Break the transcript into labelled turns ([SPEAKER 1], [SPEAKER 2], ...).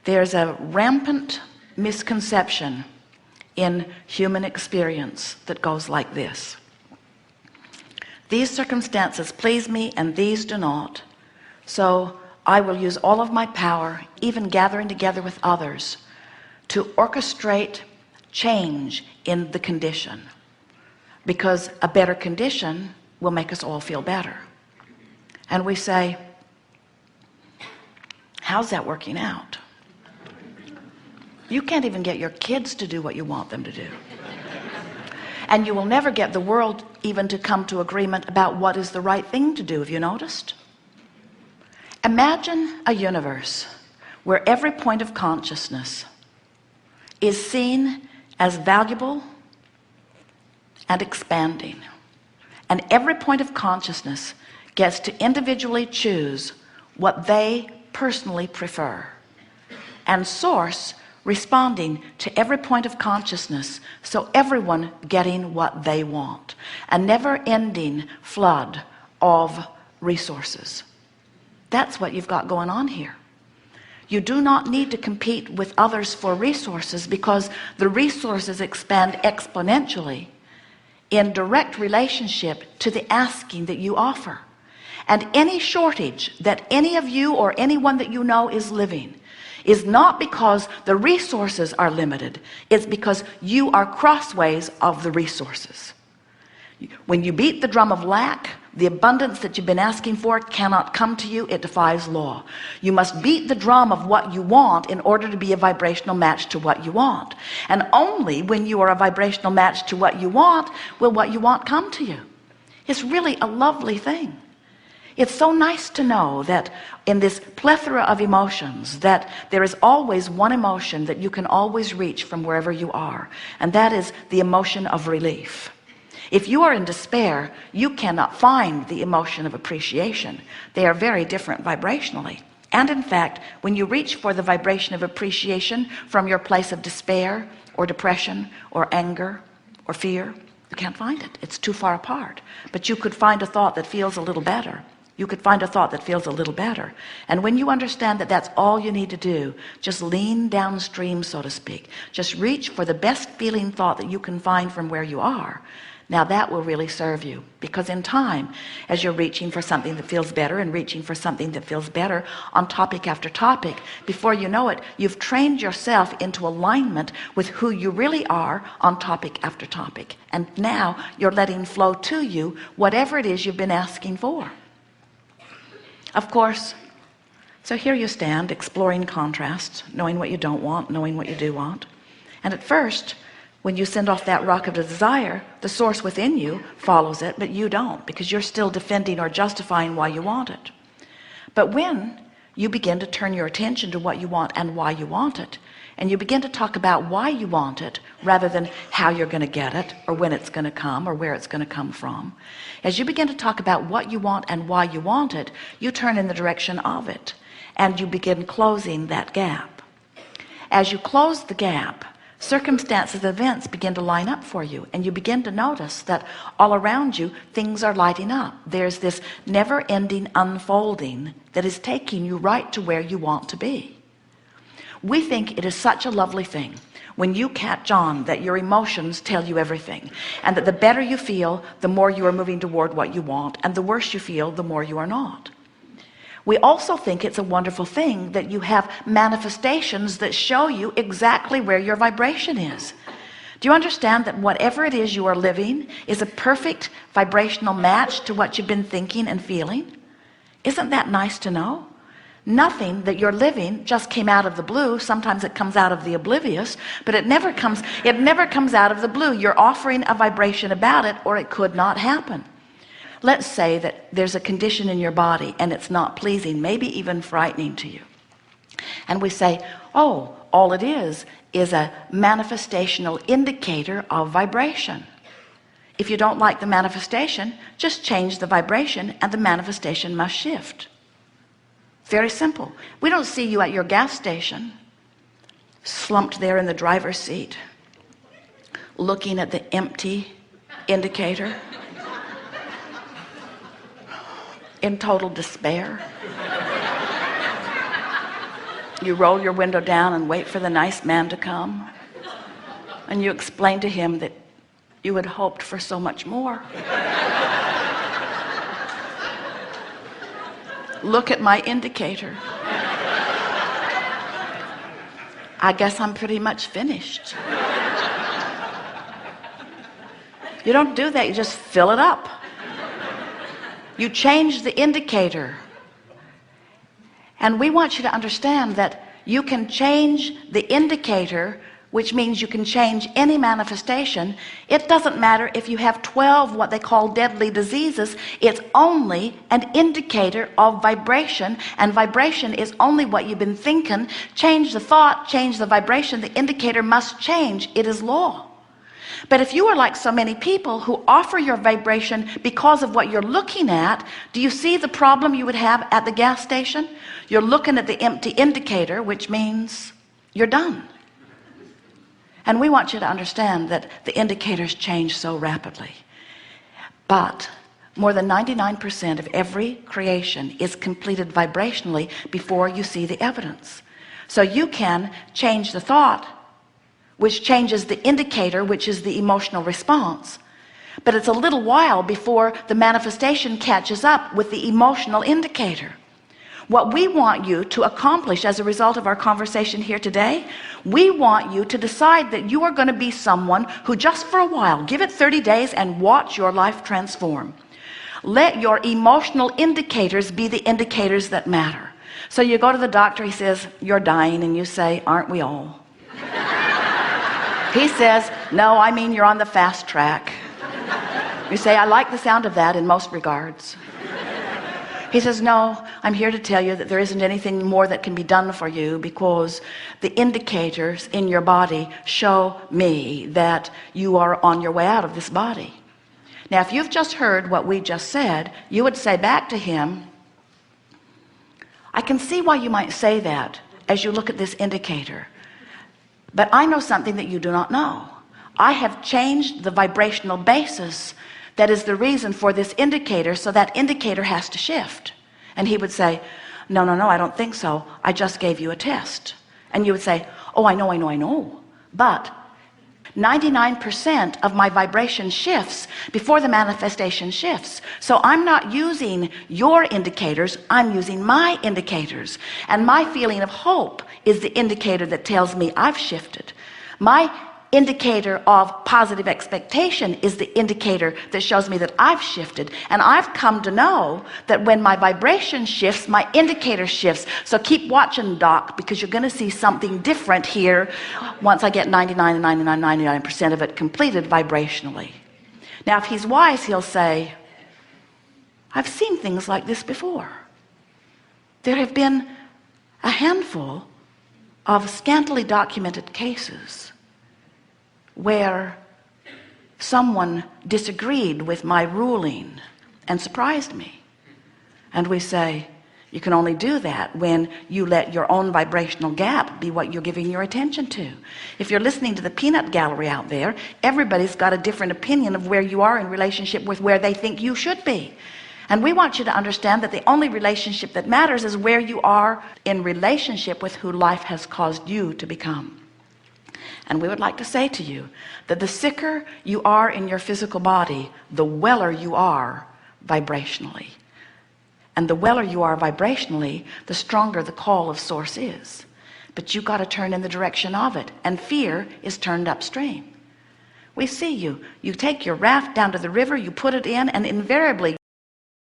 [SPEAKER 1] There's a rampant misconception in human experience that goes like this: these circumstances please me and these do not, so I will use all of my power, even gathering together with others, to orchestrate change in the condition, because a better condition will make us all feel better. And we say, how's that working out? You can't even get your kids to do what you want them to do, and you will never get the world even to come to agreement about what is the right thing to do. Have you noticed? Imagine a universe where every point of consciousness is seen as valuable and expanding, and every point of consciousness gets to individually choose what they personally prefer, and source responding to every point of consciousness, so everyone getting what they want. A never-ending flood of resources. That's what you've got going on here. You do not need to compete with others for resources, because the resources expand exponentially in direct relationship to the asking that you offer. And any shortage that any of you or anyone that you know is living is not because the resources are limited, it's because you are crossways of the resources. When you beat the drum of lack, the abundance that you've been asking for cannot come to you. It defies law. You must beat the drum of what you want in order to be a vibrational match to what you want. And only when you are a vibrational match to what you want will what you want come to you. It's really a lovely thing. It's so nice to know that in this plethora of emotions, that there is always one emotion that you can always reach from wherever you are, and that is the emotion of relief. If you are in despair, you cannot find the emotion of appreciation. They are very different vibrationally. And in fact, when you reach for the vibration of appreciation from your place of despair or depression or anger or fear, you can't find it. It's too far apart. But you could find a thought that feels a little better. You could find a thought that feels a little better. And when you understand that that's all you need to do, just lean downstream, so to speak. Just reach for the best feeling thought that you can find from where you are. Now that will really serve you, because in time, as you're reaching for something that feels better and reaching for something that feels better on topic after topic, before you know it, you've trained yourself into alignment with who you really are on topic after topic. And now you're letting flow to you whatever it is you've been asking for. Of course, so here you stand, exploring contrasts, knowing what you don't want, knowing what you do want. And at first, when you send off that rocket of desire, the source within you follows it, but you don't, because you're still defending or justifying why you want it. But when you begin to turn your attention to what you want and why you want it, and you begin to talk about why you want it rather than how you're going to get it, or when it's going to come, or where it's going to come from, as you begin to talk about what you want and why you want it, you turn in the direction of it, and you begin closing that gap. As you close the gap, circumstances, events begin to line up for you, and you begin to notice that all around you things are lighting up. There's this never-ending unfolding that is taking you right to where you want to be. We think it is such a lovely thing when you catch on that your emotions tell you everything, and that the better you feel, the more you are moving toward what you want, and the worse you feel, the more you are not. We also think it's a wonderful thing that you have manifestations that show you exactly where your vibration is. Do you understand that whatever it is you are living is a perfect vibrational match to what you've been thinking and feeling? Isn't that nice to know? Nothing that you're living just came out of the blue. Sometimes it comes out of the oblivious, but it never comes out of the blue. You're offering a vibration about it, or it could not happen. Let's say that there's a condition in your body and it's not pleasing, maybe even frightening to you. And we say, oh, all it is a manifestational indicator of vibration. If you don't like the manifestation, just change the vibration and the manifestation must shift. Very simple. We don't see you at your gas station, slumped there in the driver's seat, looking at the empty indicator, in total despair. You roll your window down and wait for the nice man to come, and you explain to him that you had hoped for so much more. Look at my indicator. I guess I'm pretty much finished. You don't do that, you just fill it up. You change the indicator. And we want you to understand that you can change the indicator, which means you can change any manifestation. It doesn't matter if you have 12 what they call deadly diseases. It's only an indicator of vibration, and vibration is only what you've been thinking. Change the thought, change the vibration, the indicator must change. It is law. But if you are like so many people who offer your vibration because of what you're looking at, do you see the problem you would have at the gas station? You're looking at the empty indicator, which means you're done. And we want you to understand that the indicators change so rapidly. But more than 99% of every creation is completed vibrationally before you see the evidence. So you can change the thought, which changes the indicator, which is the emotional response. But it's a little while before the manifestation catches up with the emotional indicator. What we want you to accomplish as a result of our conversation here today, we want you to decide that you are going to be someone who, just for a while, give it 30 days and watch your life transform. Let your emotional indicators be the indicators that matter. So you go to the doctor, he says, "You're dying," and you say, "Aren't we all?" He says, "No, I mean you're on the fast track." You say, "I like the sound of that in most regards." He says, "No, I'm here to tell you that there isn't anything more that can be done for you, because the indicators in your body show me that you are on your way out of this body." Now, if you've just heard what we just said, you would say back to him, "I can see why you might say that as you look at this indicator. But I know something that you do not know. I have changed the vibrational basis that is the reason for this indicator, so that indicator has to shift." And he would say, "No, no, no, I don't think so. I just gave you a test." And you would say, "Oh, I know. But 99% of my vibration shifts before the manifestation shifts. So I'm not using your indicators, I'm using my indicators. And my feeling of hope is the indicator that tells me I've shifted. My indicator of positive expectation is the indicator that shows me that I've shifted. And I've come to know that when my vibration shifts, my indicator shifts. So keep watching, Doc, because you're going to see something different here once I get 99% of it completed vibrationally." Now, if he's wise, he'll say, "I've seen things like this before. There have been a handful of scantily documented cases where someone disagreed with my ruling and surprised me." And we say, you can only do that when you let your own vibrational gap be what you're giving your attention to. If you're listening to the peanut gallery out there, everybody's got a different opinion of where you are in relationship with where they think you should be. And we want you to understand that the only relationship that matters is where you are in relationship with who life has caused you to become. And we would like to say to you that the sicker you are in your physical body, the weller you are vibrationally. And the weller you are vibrationally, the stronger the call of source is. But you got to turn in the direction of it, and fear is turned upstream. We see you take your raft down to the river, you put it in, and invariably